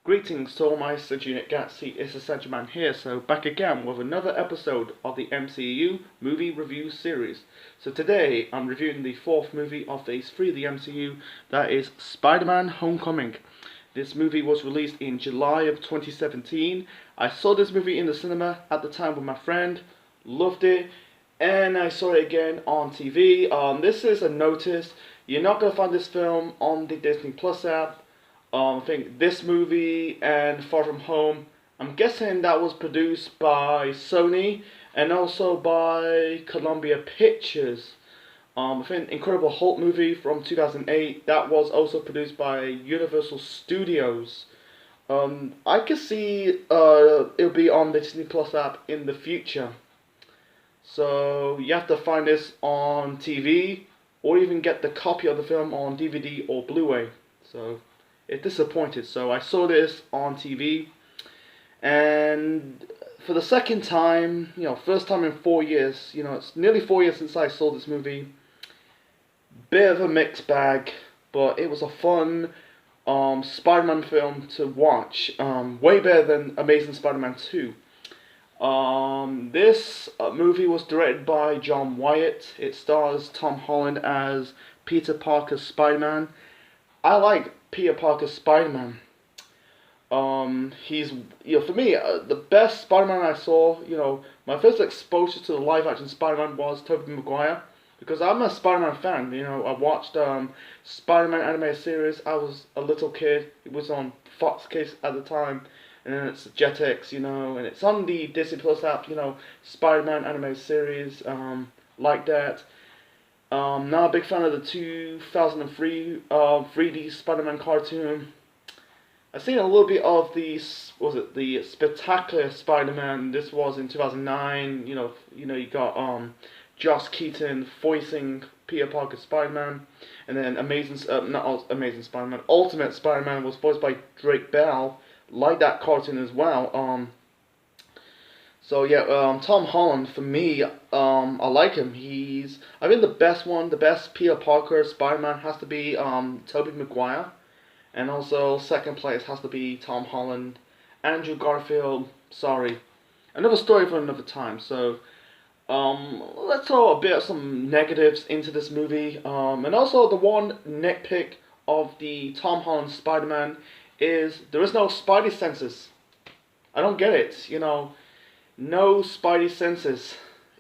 Greetings to all my Unit Galaxy, it's the Spiderman here, so back again with another episode of the MCU movie review series. So today I'm reviewing the fourth movie of phase 3 of the MCU, that is Spider-Man Homecoming. This movie was released in July of 2017. I saw this movie in the cinema at the time with my friend, loved it, and I saw it again on TV. This is a notice, you're not going to find this film on the Disney Plus app. I think this movie and Far From Home, I'm guessing that was produced by Sony and also by Columbia Pictures. I think Incredible Hulk movie from 2008, that was also produced by Universal Studios. I could see it'll be on the Disney Plus app in the future. So you have to find this on TV or even get the copy of the film on DVD or Blu-ray. So it disappointed. So I saw this on TV, and for the second time, first time in 4 years, it's nearly 4 years since I saw this movie. Bit of a mixed bag, but it was a fun Spider-Man film to watch. Way better than Amazing Spider-Man 2. This movie was directed by John Wyatt. It stars Tom Holland as Peter Parker's Spider-Man. I like Peter Parker's Spider-Man. He's, for me, the best Spider-Man I saw, my first exposure to the live-action Spider-Man was Tobey Maguire, because I'm a Spider-Man fan. I watched Spider-Man animated series. I was a little kid. It was on Fox Kids at the time, and then it's Jetix, and it's on the Disney Plus app, Spider-Man animated series, like that. Now a big fan of the 2003 3D Spider-Man cartoon. I've seen a little bit of the Spectacular Spider-Man. This was in 2009. You got Josh Keaton voicing Peter Parker Spider-Man, and then not Amazing Spider-Man, Ultimate Spider-Man was voiced by Drake Bell. Like that cartoon as well. So yeah, Tom Holland, for me, I like him. I think the best Peter Parker Spider-Man has to be Tobey Maguire, and also second place has to be Tom Holland. Andrew Garfield, sorry, another story for another time. So let's throw a bit of some negatives into this movie. And also the one nitpick of the Tom Holland Spider-Man is there is no Spidey senses. I don't get it. No Spidey senses.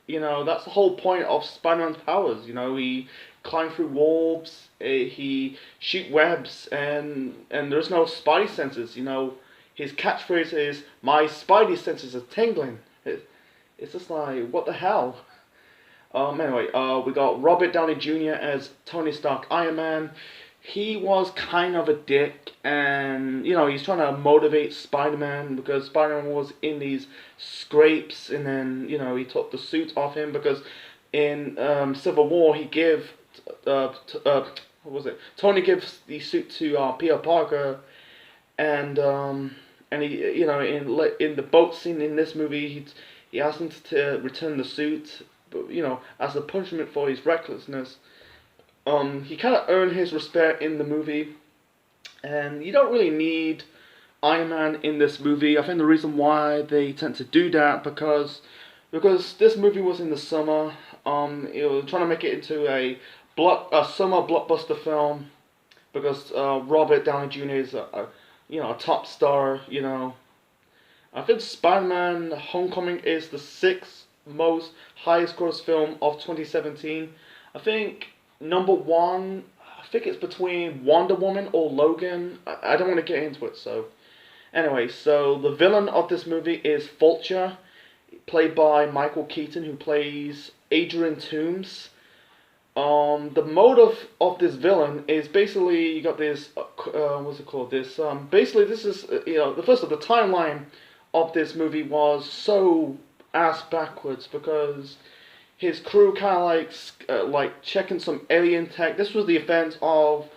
That's the whole point of Spider-Man's powers. He climbs through walls, he shoot webs, and there's no Spidey senses. His catchphrase is, "My Spidey senses are tingling." It's just like, what the hell? Anyway, we got Robert Downey Jr. as Tony Stark Iron Man. He was kind of a dick, and he's trying to motivate Spider-Man because Spider-Man was in these scrapes, and then he took the suit off him because in Civil War he gave what was it? Tony gives the suit to Peter Parker, and he in the boat scene in this movie he asked him to return the suit, but as a punishment for his recklessness. He kind of earned his respect in the movie, and you don't really need Iron Man in this movie. I think the reason why they tend to do that because this movie was in the summer. It was trying to make it into a summer blockbuster film because Robert Downey Jr. is a top star. I think Spider-Man Homecoming is the sixth most highest gross film of 2017. I think number one, I think it's between Wonder Woman or Logan. I don't want to get into it, so. Anyway, so the villain of this movie is Vulture, played by Michael Keaton, who plays Adrian Toomes. The motive of this villain is basically, you got this, what's it called? Basically this is, the timeline of this movie was so ass backwards because his crew kind of like checking some alien tech. This was the event of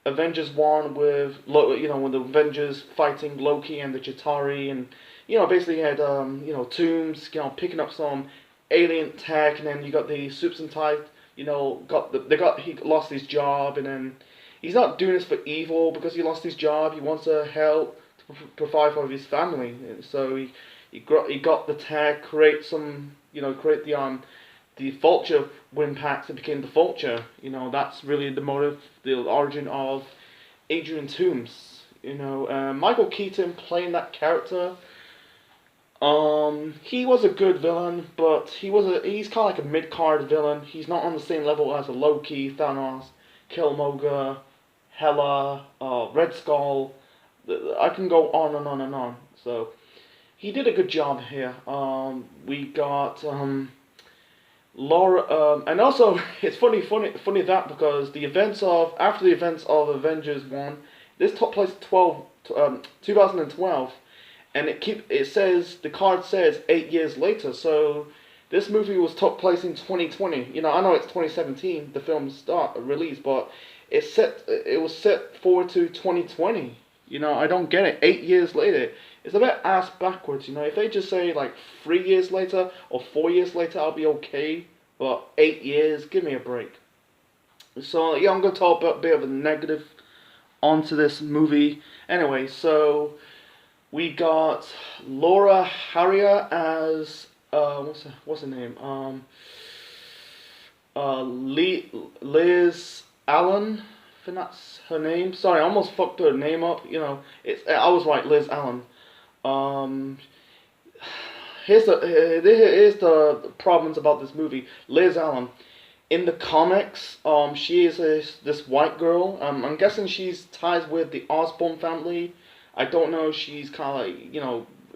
Avengers 1 with when the Avengers fighting Loki and the Chitauri, and basically you had Toomes picking up some alien tech, and then you got the Supes and Tide he lost his job, and then he's not doing this for evil because he lost his job. He wants to help to provide for his family. So he got the tag, create some, create the Vulture win packs and became the Vulture. That's really the motive, the origin of Adrian Toomes. Michael Keaton playing that character. He was a good villain, but he's kind of like a mid-card villain. He's not on the same level as a Loki, Thanos, Killmonger, Hela, Red Skull. I can go on and on and on. So he did a good job here. We got Laura, and also it's funny that because after the events of Avengers 1, this took place 2012, and the card says 8 years later. So this movie took place in 2020. I know it's 2017, the film's release, but it was set forward to 2020. I don't get it. 8 years later, it's a bit ass backwards. If they just say like 3 years later or 4 years later, I'll be okay. But 8 years, give me a break. So yeah, I'm gonna talk about a bit of a negative onto this movie. Anyway, so we got Laura Harrier as what's her name? Liz Allen. I think that's her name. Sorry, I almost fucked her name up. I was right, Liz Allen. Here's the problems about this movie. Liz Allen, in the comics, she is this white girl. I'm guessing she's ties with the Osborn family. I don't know. She's kind of like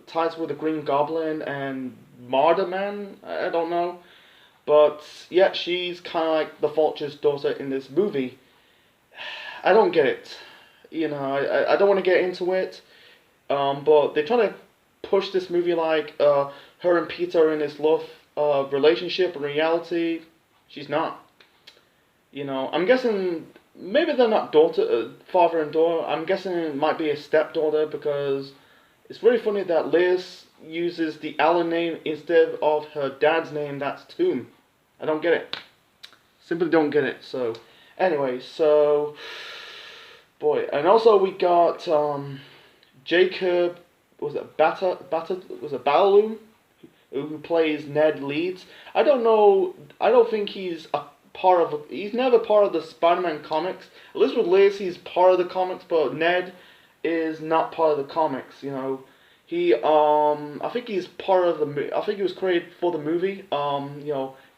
ties with the Green Goblin and Marder Man. I don't know, but yeah, she's kind of like the Vulture's daughter in this movie. I don't get it. I don't want to get into it. But they're trying to push this movie like her and Peter in this love relationship. In reality, she's not. I'm guessing maybe they're not father and daughter. I'm guessing it might be a stepdaughter because it's really funny that Liz uses the Allen name instead of her dad's name. That's Tomb. I don't get it. Simply don't get it. So anyway, boy, and also we got Jacob. Was it Bataloo, who plays Ned Leeds? I don't know. I don't think he's he's never part of the Spider-Man comics. At least with Liz, he's part of the comics, but Ned is not part of the comics. He I think he's part of I think he was created for the movie.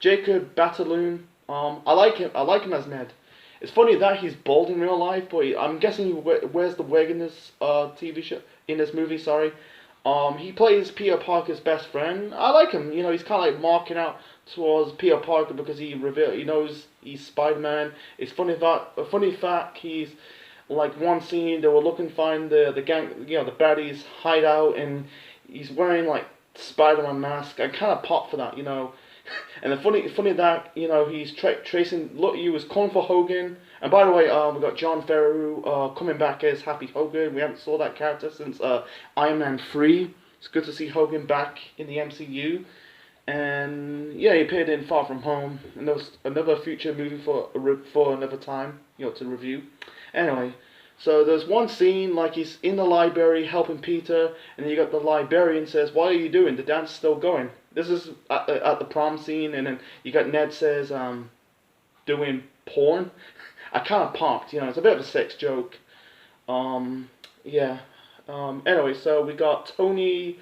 Jacob Bataloo. I like him. I like him as Ned. It's funny that he's bald in real life, but I'm guessing he wears the wig in this TV show, in this movie. Sorry, he plays Peter Parker's best friend. I like him. He's kind of like marking out towards Peter Parker because he knows he's Spider-Man. It's funny that a funny fact. He's like one scene they were looking to find the gang, the baddies hideout, and he's wearing like Spider-Man mask. I kind of popped for that, And the funny that he's tracing. Look, he was calling for Hogan. And by the way, we got John Favreau coming back as Happy Hogan. We haven't saw that character since Iron Man 3. It's good to see Hogan back in the MCU. And yeah, he appeared in Far From Home, and there was another future movie for another time, to review. Anyway, so there's one scene like he's in the library helping Peter, and then you got the librarian says, "What are you doing? The dance is still going." This is at the prom scene, and then you got Ned says, doing porn. I kind of popped, it's a bit of a sex joke. Yeah. Anyway, so we got Tony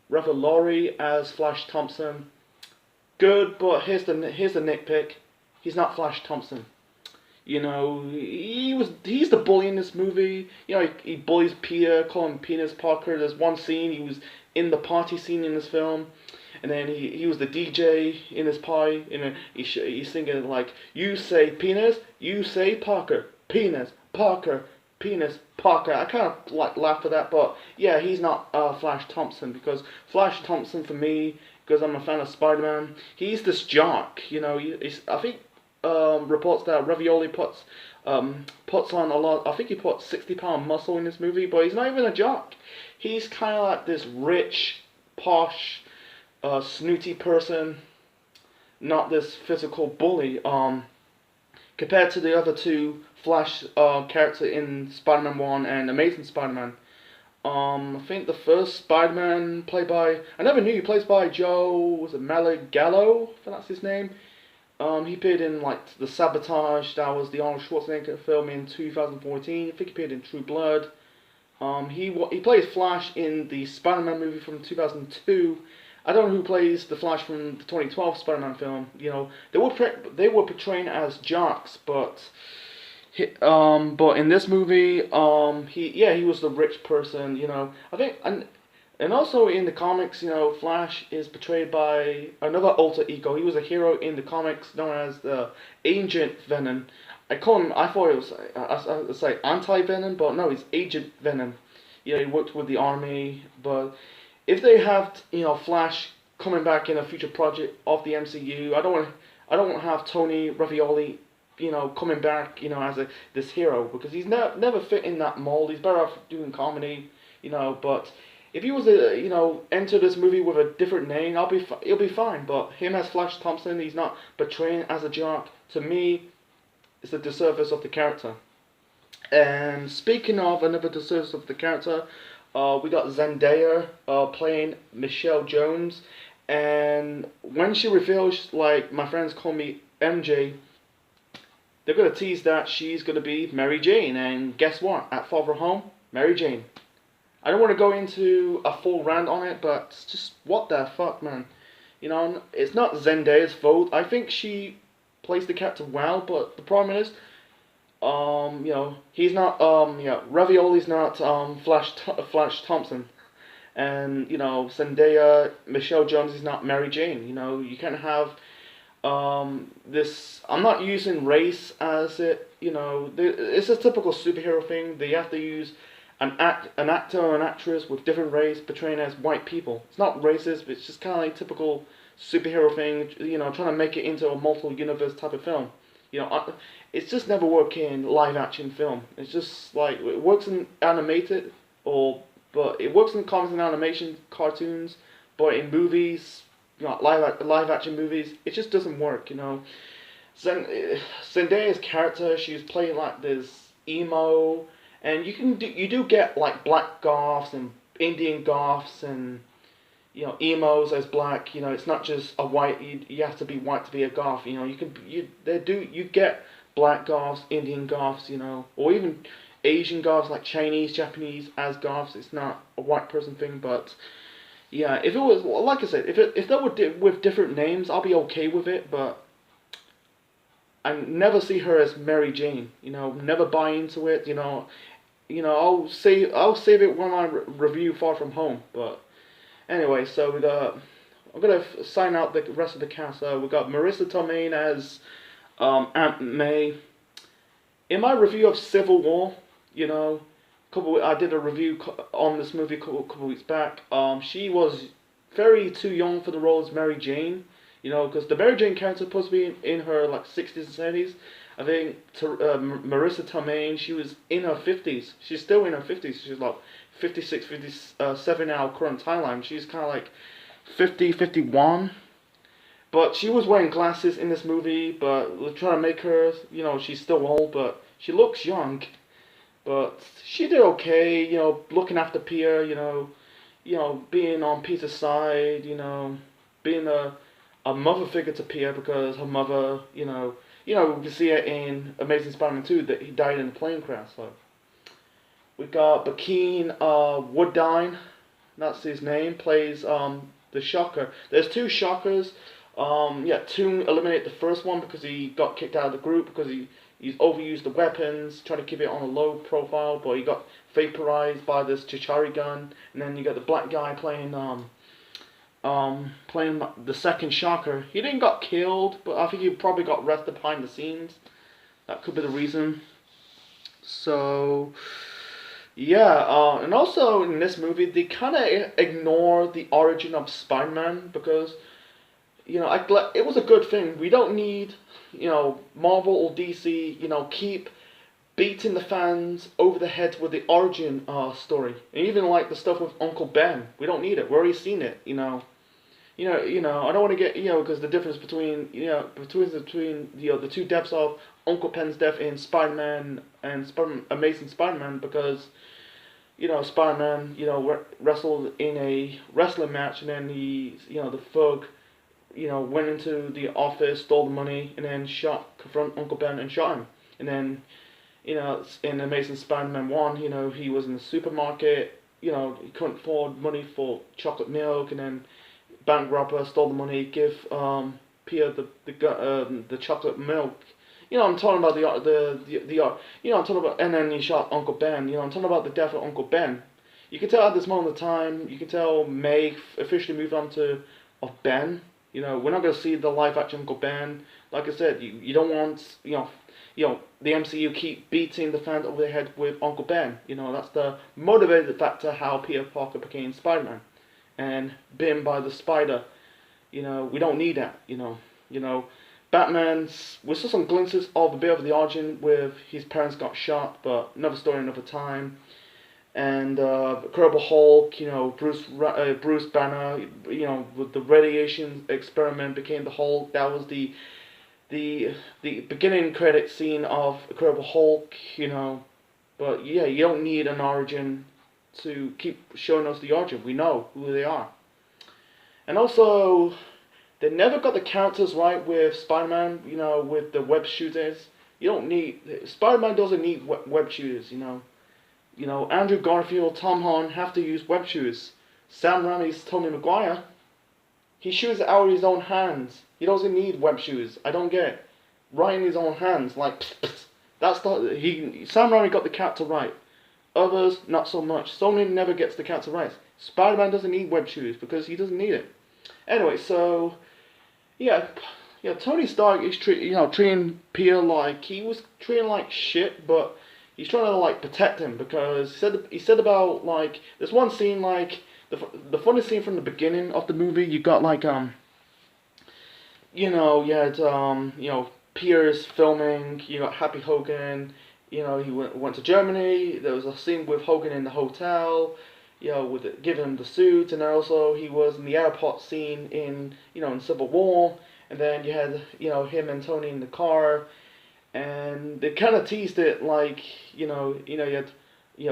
Revolori as Flash Thompson. Good, but here's the nitpick. He's not Flash Thompson. He's the bully in this movie. He bullies Peter, calling him Penis Parker. There's one scene he was in the party scene in this film, and then he was the DJ in this party, and then he's singing like, "You say penis, you say Parker, penis, Parker, penis, Parker." I kind of like laugh at that, but yeah, he's not Flash Thompson, because Flash Thompson for me, because I'm a fan of Spider-Man, he's this jock. I think reports that Ravioli puts on a lot. I think he puts 60-pound muscle in this movie, but he's not even a jock. He's kind of like this rich, posh, snooty person, not this physical bully. compared to the other two Flash character in Spider-Man 1 and Amazing Spider-Man. I think the first Spider-Man played by, I never knew he plays by Joe, was it Malagallo, if that's his name. He appeared in like The Sabotage, that was the Arnold Schwarzenegger film in 2014. I think he appeared in True Blood. He plays Flash in the Spider-Man movie from 2002. I don't know who plays the Flash from the 2012 Spider-Man film. You know, they were portraying as jocks, but in this movie, he was the rich person. You know, I think, and also in the comics, you know, Flash is portrayed by another alter ego. He was a hero in the comics known as the Agent Venom. I thought it was, I would say anti-Venom, but no, he's Agent Venom. You know, he worked with the army, but if they have, you know, Flash coming back in a future project of the MCU, I don't want to have Tony Ravioli, you know, coming back, you know, as this hero, because he's never fit in that mold. He's better off doing comedy, you know. But if he was to, you know, enter this movie with a different name, he'll be fine. But him as Flash Thompson, he's not portraying as a jock. To me, it's a disservice of the character. And speaking of another disservice of the character, we got Zendaya playing Michelle Jones, and when she reveals, like, my friends call me MJ, they're gonna tease that she's gonna be Mary Jane, and guess what? At Far From Home, Mary Jane. I don't want to go into a full rant on it, but it's just what the fuck, man. You know, it's not Zendaya's fault. I think she plays the character well, but the problem is, you know, he's not, Ravioli's not, Flash Thompson. And, you know, Zendaya, Michelle Jones is not Mary Jane. You know, you can't have, this, I'm not using race as it, you know, it's a typical superhero thing. They have to use an actor or an actress with different race portraying as white people. It's not racist, it's just kind of like typical superhero thing, you know, trying to make it into a multiple universe type of film. You know, it's just never worked in live action film. It's just like, it works in animated, but it works in comics and animation cartoons, but in movies, you know, live action movies, it just doesn't work. You know, Zendaya's character, she's playing like this emo, and you do get like black goths and Indian goths and, you know, emos as black. You know, it's not just a white. You have to be white to be a goth. You know, you get black goths, Indian goths. You know, or even Asian goths like Chinese, Japanese as goths. It's not a white person thing, but yeah, if it was, like I said, if they were with different names, I'll be okay with it. But I never see her as Mary Jane. You know, never buy into it. You know, I'll save it when I review Far From Home. But anyway, so I'm gonna sign out the rest of the cast. We got Marissa Tomei as Aunt May. In my review of Civil War, you know, I did a review on this movie a couple weeks back. She was very too young for the role as Mary Jane. You know, because the Mary Jane character is supposed to be in her like 60s and 70s. I think Marissa Tomei, she was in her 50s. She's still in her 50s. She's like 56, 57 now current timeline. She's kind of like 50, 51. But she was wearing glasses in this movie, but we're trying to make her, you know, she's still old, but she looks young. But she did okay, you know, looking after Peter, you know, being on Peter's side, you know, being a mother figure to Peter, because her mother, you know, we see it in Amazing Spider-Man 2 that he died in a plane crash. So we got Bakeen Woodine, that's his name, plays the Shocker. There's two Shockers. Toon eliminated the first one because he got kicked out of the group because he's overused the weapons, trying to keep it on a low profile, but he got vaporized by this Chichari gun. And then you got the black guy playing the second Shocker. He didn't got killed, but I think he probably got arrested behind the scenes. That could be the reason. So yeah, and also in this movie they kind of ignore the origin of Spider-Man, because, you know, it was a good thing. We don't need, you know, Marvel or DC, you know, keep beating the fans over the head with the origin story. And even like the stuff with Uncle Ben, we don't need it. We've already seen it, you know. I don't want to get, because the difference between, the two deaths of Uncle Ben's death in Spider-Man and Amazing Spider-Man, because, Spider-Man, wrestled in a wrestling match, and then the thug, went into the office, stole the money, and then confront Uncle Ben and shot him. And then, in Amazing Spider-Man 1, he was in the supermarket, he couldn't afford money for chocolate milk, and then bank robber stole the money, give Peter the chocolate milk. I'm talking about I'm talking about, and then he shot Uncle Ben. I'm talking about the death of Uncle Ben. You can tell at this moment of time, you can tell May officially moved on to of Ben. We're not going to see the live action Uncle Ben. Like I said, you don't want the MCU keep beating the fans over the head with Uncle Ben. That's the motivating factor how Peter Parker became Spider-Man and bitten by the spider. We don't need that. Batman's. We saw some glimpses of a bit of the origin with his parents got shot, but another story, another time. And Incredible Hulk, Bruce Banner, with the radiation experiment became the Hulk. That was the beginning credit scene of Incredible Hulk. But yeah, you don't need an origin to keep showing us the origin. We know who they are. And also, they never got the characters right with Spider-Man, with the web shooters. Spider-Man doesn't need web shooters, Andrew Garfield, Tom Holland have to use web shooters. Sam Raimi's Tobey Maguire, he shoots out of his own hands. He doesn't need web shooters. I don't get it. Right in his own hands, like, that's Sam Raimi got the character right. Others, not so much. Sony never gets the character right. Spider-Man doesn't need web shooters because he doesn't need it. Anyway, so Tony Stark is treating Peter like he was treating like shit, but he's trying to protect him because he said about there's one scene the funny scene from the beginning of the movie. You got you had Peter's filming. You got Happy Hogan. He went to Germany. There was a scene with Hogan in the hotel. With giving him the suit, and also he was in the airport scene in in Civil War, and then you had him and Tony in the car, and they kind of teased it you had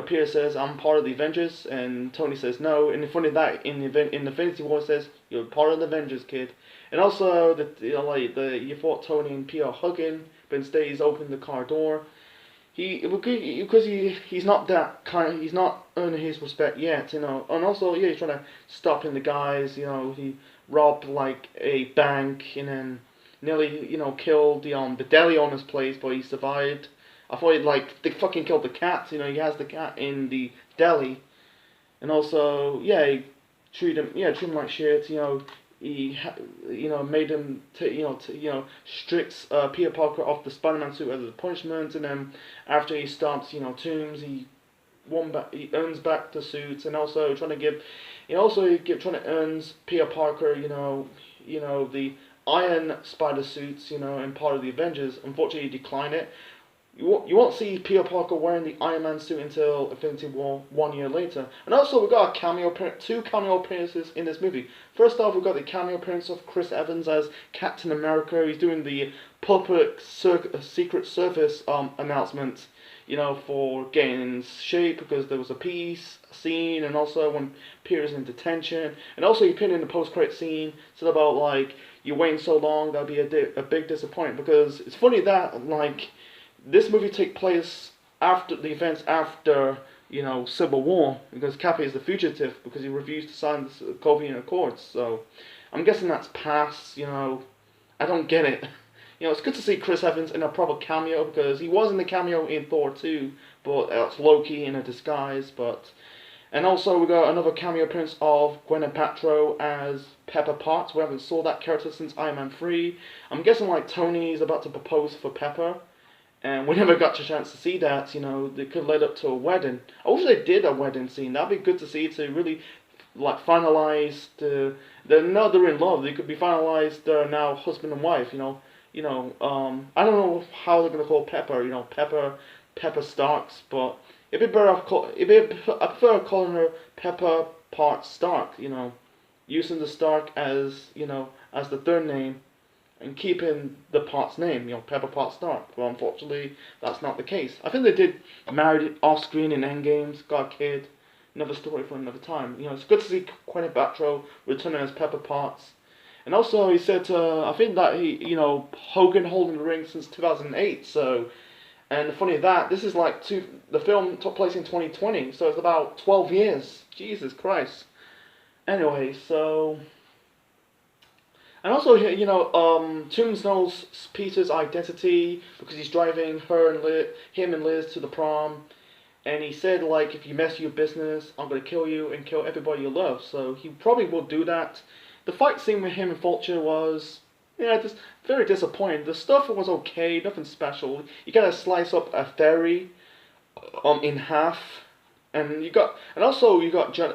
Peter says I'm part of the Avengers, and Tony says no, and the funny that in Infinity War says you're part of the Avengers, kid, and also you thought Tony and Peter are hugging, but instead he's opened the car door. Because he's not that kind. He's not earning his respect yet, and also he's trying to stop in the guys. He robbed a bank and then nearly killed the deli owner's place, but he survived. I thought they fucking killed the cat. He has the cat in the deli, and also he treated him like shit. He made him strips Peter Parker off the Spider-Man suit as a punishment, and then after he stops Toombs, he earns back the suits, and also trying to earn Peter Parker the Iron Spider suits and part of the Avengers. Unfortunately, he declined it. You won't see Peter Parker wearing the Iron Man suit until Infinity War 1 year later. And also we got two cameo appearances in this movie. First off, we got the cameo appearance of Chris Evans as Captain America. He's doing the public Secret Service announcement, for getting in shape because there was a peace scene, and also when Peter's in detention. And also he put in the post-credit scene, said about you're waiting so long, that'll be a big disappointment, because it's funny that this movie takes place after the events after Civil War, because Cappy is the fugitive because he refused to sign the Sokovia Accords. So I'm guessing that's past. I don't get it. It's good to see Chris Evans in a proper cameo, because he was in the cameo in Thor 2, but that's Loki in a disguise. And also we got another cameo appearance of Gwyneth Paltrow as Pepper Potts. We haven't saw that character since Iron Man 3. I'm guessing Tony is about to propose for Pepper. And we never got a chance to see that. They could lead up to a wedding. I wish they did a wedding scene. That'd be good to see, to really finalize they're in love. They could be finalized. They're now husband and wife. I don't know how they're gonna call Pepper. Pepper Starks, but I prefer calling her Pepper Part Stark. using the Stark as, as the third name, and keeping the Potts name, Pepper Potts Stark. Well, unfortunately, that's not the case. I think they did married off screen in Endgames, got a kid, another story for another time. It's good to see Gwyneth Paltrow returning as Pepper Potts. And also, he said, I think that Hogan holding the ring since 2008. So, and funny that this is like the film took place in 2020, so it's about 12 years. Jesus Christ. Anyway, so. And also, Toombs knows Peter's identity because he's driving him and Liz to the prom, and he said, like, if you mess with your business, I'm gonna kill you and kill everybody you love. So he probably will do that. The fight scene with him and Vulture was, just very disappointing. The stuff was okay, nothing special. You gotta slice up a ferry, in half, and you got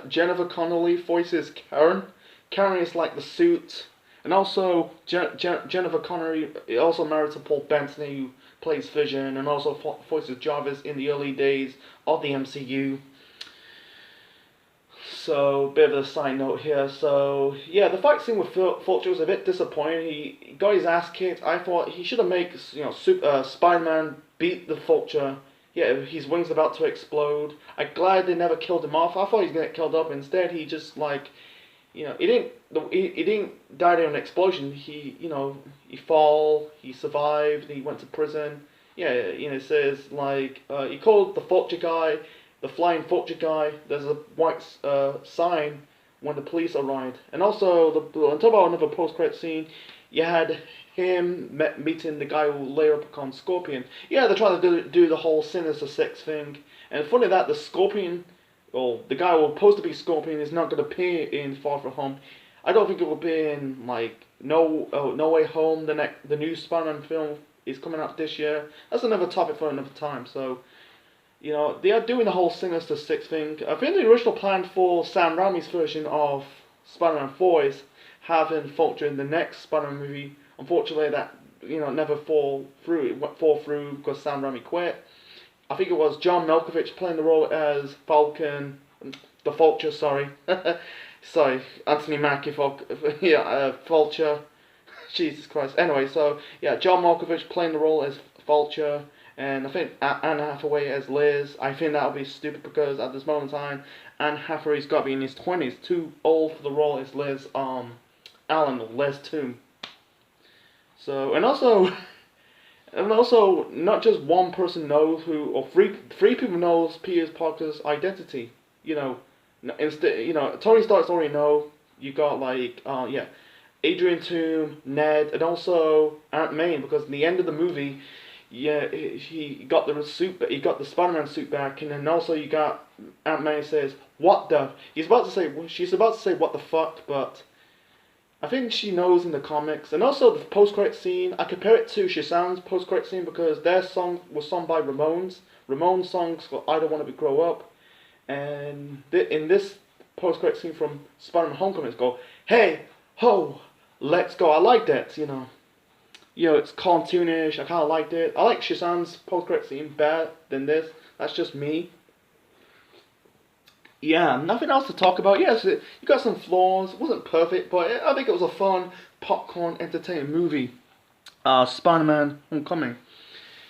Jennifer Connelly voices Karen. Karen is like the suit. And also, Jennifer Connelly also married to Paul Bettany, who plays Vision, and also voices Jarvis in the early days of the MCU. So, bit of a side note here. So, yeah, the fight scene with Vulture was a bit disappointing. He got his ass kicked. I thought he should have made, Spider-Man beat the Vulture. Yeah, his wings about to explode. I'm glad they never killed him off. I thought he was gonna get killed up. Instead, he just he didn't die in an explosion. He he survived. He went to prison. Yeah, it says he called the Vulture guy, the flying Vulture guy. There's a white sign when the police arrived. And also, on top of another post-credit scene, you had him meeting the guy who later become Scorpion. Yeah, they're trying to do the whole Sinister Six thing. And funny that the Scorpion. Well, the guy who was supposed to be Scorpion is not going to appear in Far From Home. I don't think it will be in No Way Home. The new Spider-Man film is coming out this year. That's another topic for another time. So, they are doing the whole Sinister Six thing. I think the original plan for Sam Raimi's version of Spider-Man 4 is having Vulture in the next Spider-Man movie. Unfortunately, that never fall through. It fall through because Sam Raimi quit. I think it was John Malkovich playing the role as Vulture, sorry. Sorry, Anthony Mackie, Vulture. Jesus Christ. Anyway, so, yeah, John Malkovich playing the role as Vulture, and I think Anne Hathaway as Liz. I think that would be stupid because at this moment in time, Anne Hathaway's got to be in his 20s, too old for the role as Liz, Les Toom. So, and also, not just one person knows three people knows Peter Parker's identity. Tony Stark's already know. You got Adrian Toom, Ned, and also Aunt May, because in the end of the movie, he got the Spider-Man suit back, and then also you got Aunt May says, "What the?" She's about to say, "What the fuck?" But I think she knows in the comics. And also the post-credit scene, I compare it to Shazam's post-credit scene because their song was sung by Ramones. Ramones' songs called I Don't Want to Grow Up. And in this post-credit scene from Spider-Man Homecoming, it's called Hey, Ho, Let's Go. I liked it, it's cartoonish. I kind of liked it. I like Shazam's post-credit scene better than this. That's just me. Yeah, nothing else to talk about. Yes, you got some flaws. It wasn't perfect, but I think it was a fun, popcorn, entertaining movie. Spider-Man Homecoming.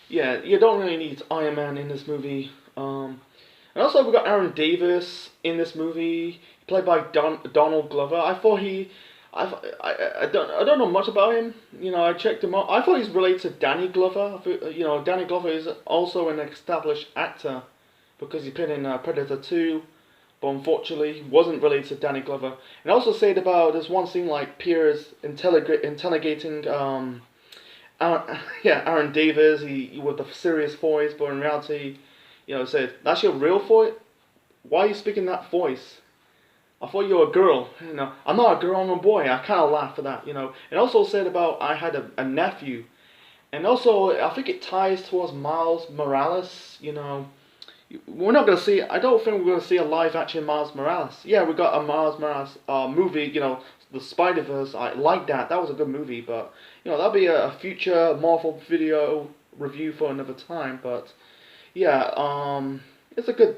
Yeah, you don't really need Iron Man in this movie. And also we got Aaron Davis in this movie, played by Donald Glover. I don't know much about him. I checked him out. I thought he's related to Danny Glover. Danny Glover is also an established actor because he played in Predator 2. But unfortunately, he wasn't related to Danny Glover. And I also said about there's one scene like Piers interrogating Aaron Davis, he with a serious voice, but in reality, said, "That's your real voice? Why are you speaking that voice? I thought you were a girl." I'm not a girl, I'm a boy. I kind of laughed at that, And also said about I had a nephew, and also I think it ties towards Miles Morales. We're not gonna see. I don't think we're gonna see a live action Miles Morales. Yeah, we got a Miles Morales movie. The Spider-Verse. I like that. That was a good movie. But that'll be a future Marvel video review for another time. But yeah, it's a good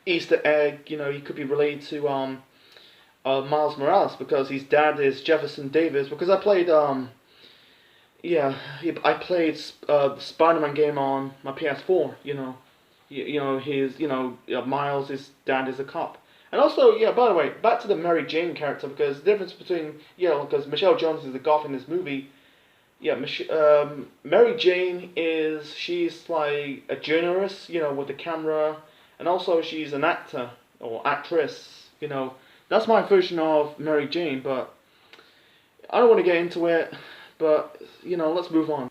Easter egg. He could be related to Miles Morales, because his dad is Jefferson Davis. Because I played I played the Spider-Man game on my PS4. Miles, his dad is a cop. And also, yeah, by the way, back to the Mary Jane character, because the difference between, because Michelle Jones is a goth in this movie. Yeah, Mary Jane she's like a journalist, with the camera, and also she's an actor or actress. That's my version of Mary Jane, but I don't want to get into it, but, let's move on.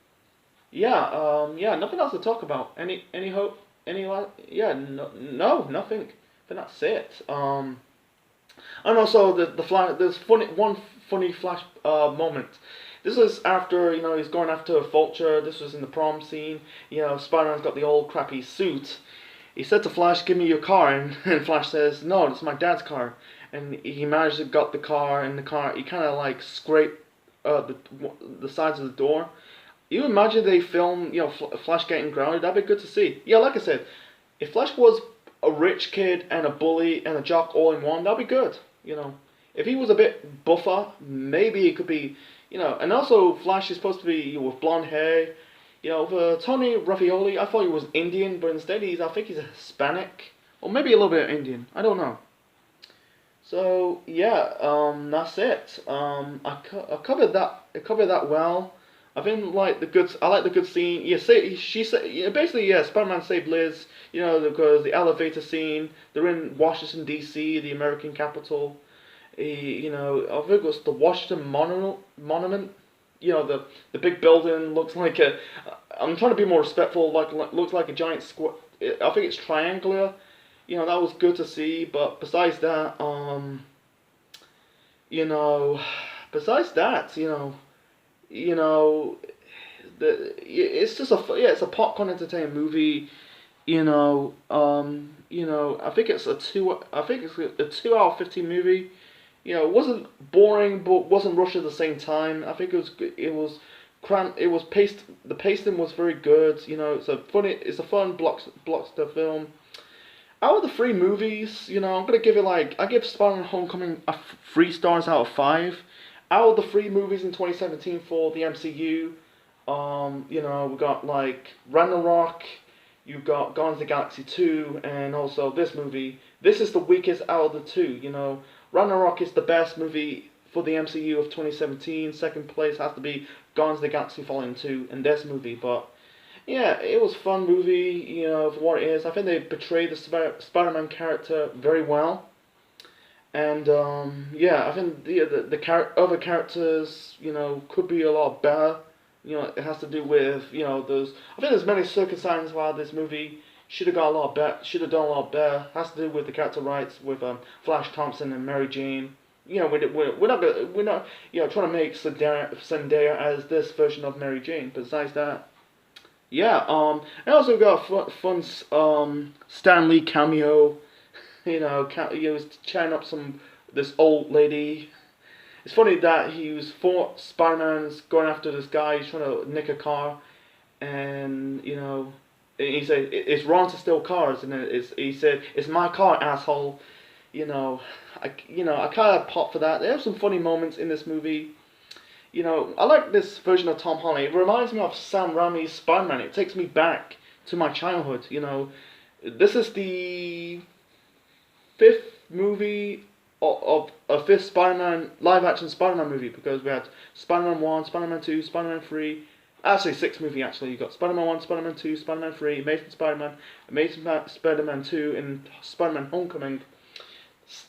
Yeah, nothing else to talk about. Any hope? Yeah, no, nothing. But that's it. And also there's one funny flash moment. This is after he's going after Vulture. This was in the prom scene. Spider-Man's got the old crappy suit. He said to Flash, "Give me your car," and Flash says, "No, it's my dad's car." And he managed to got the car, and the car he kind of like scraped the sides of the door. You imagine they film, Flash getting grounded? That'd be good to see. Yeah, like I said, if Flash was a rich kid and a bully and a jock all in one, that'd be good. If he was a bit buffer, maybe it could be, And also, Flash is supposed to be with blonde hair. For Tony Raffaelli, I thought he was Indian, but instead I think he's a Hispanic, or maybe a little bit Indian. I don't know. So yeah, that's it. I covered that. I covered that well. I like the good scene. Yeah, she said, basically, yeah. Spider-Man saved Liz. Because the elevator scene. They're in Washington D.C., the American capital. I think it was the Washington Monument. The big building looks like a. I'm trying to be more respectful. Looks like a giant square. I think it's triangular. That was good to see. But besides that, besides that, it's just it's a popcorn entertainment movie. I think it's a 2 hour 15 movie. It wasn't boring, but wasn't rushed at the same time. I think it was cramped. It was paced. The pacing was very good. It's a fun blockbuster film. Out of the three movies, I'm gonna give it I give Spider-Man Homecoming 3 stars out of 5. Out of the three movies in 2017 for the MCU, we got Ragnarok, you've got Guardians of the Galaxy 2, and also this movie. This is the weakest out of the two. Ragnarok is the best movie for the MCU of 2017. Second place has to be Guardians of the Galaxy Volume 2 and this movie, but yeah, it was a fun movie, for what it is. I think they portrayed the Spider-Man character very well. And, I think the other characters, could be a lot better. It has to do with, I think there's many circumstances why this movie should have got a lot better, should have done a lot better. It has to do with the character rights with Flash Thompson and Mary Jane. We're not trying to make Zendaya as this version of Mary Jane. Besides that, yeah, and also got a fun Stan Lee cameo. He was chatting up this old lady. It's funny that he was Spider-Man's going after this guy. He's trying to nick a car, and he said it's wrong to steal cars, and he said it's my car, asshole. I kind of pop for that. There are some funny moments in this movie. I like this version of Tom Holland. It reminds me of Sam Raimi's Spider-Man. It takes me back to my childhood. This is the fifth movie of a fifth Spider-Man live action Spider-Man movie, because we had Spider-Man 1, Spider-Man 2, Spider-Man 3. Actually, sixth movie actually. You got Spider-Man 1, Spider-Man 2, Spider-Man 3, Amazing Spider-Man, Amazing Spider-Man 2, and Spider-Man Homecoming.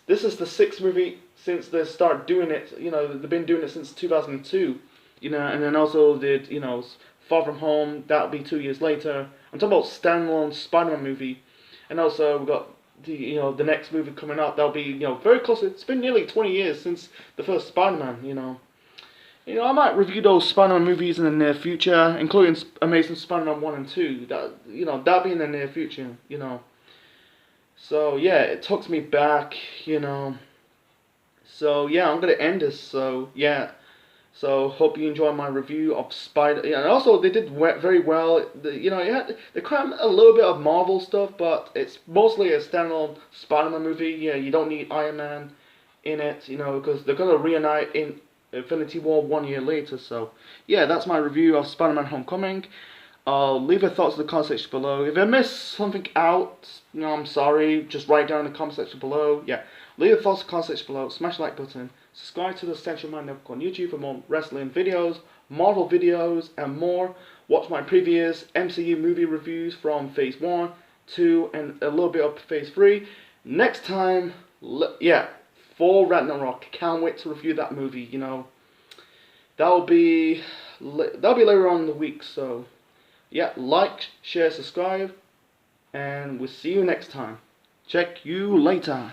This is the sixth movie since they started doing it. They've been doing it since 2002. And then also did Far From Home. That'll be 2 years later. I'm talking about standalone Spider-Man movie, and also we got the next movie coming up. That'll be very close. It's been nearly 20 years since the first Spider-Man. I might review those Spider-Man movies in the near future, including Amazing Spider-Man 1 and 2. That'll be in the near future. So yeah, it takes me back. So yeah, I'm gonna end this. So yeah. So hope you enjoy my review of Spider. Yeah, and also they did very well. They crammed a little bit of Marvel stuff, but it's mostly a standalone Spider-Man movie. Yeah, you don't need Iron Man. in it, you know, because they're gonna reunite in Infinity War 1 year later. So yeah, that's my review of Spider-Man: Homecoming. Leave your thoughts in the comment section below. If I missed something out, you know, I'm sorry. Just write down in the comment section below. Yeah, leave your thoughts in the comment section below. Smash the like button. Subscribe to the Central Mind Network on YouTube for more wrestling videos, Marvel videos, and more. Watch my previous MCU movie reviews from Phase 1, 2, and a little bit of Phase 3. Next time, yeah, for Ragnarok. Can't wait to review that movie. You know, that'll be later on in the week. So yeah, like, share, subscribe, and we'll see you next time. Check you later.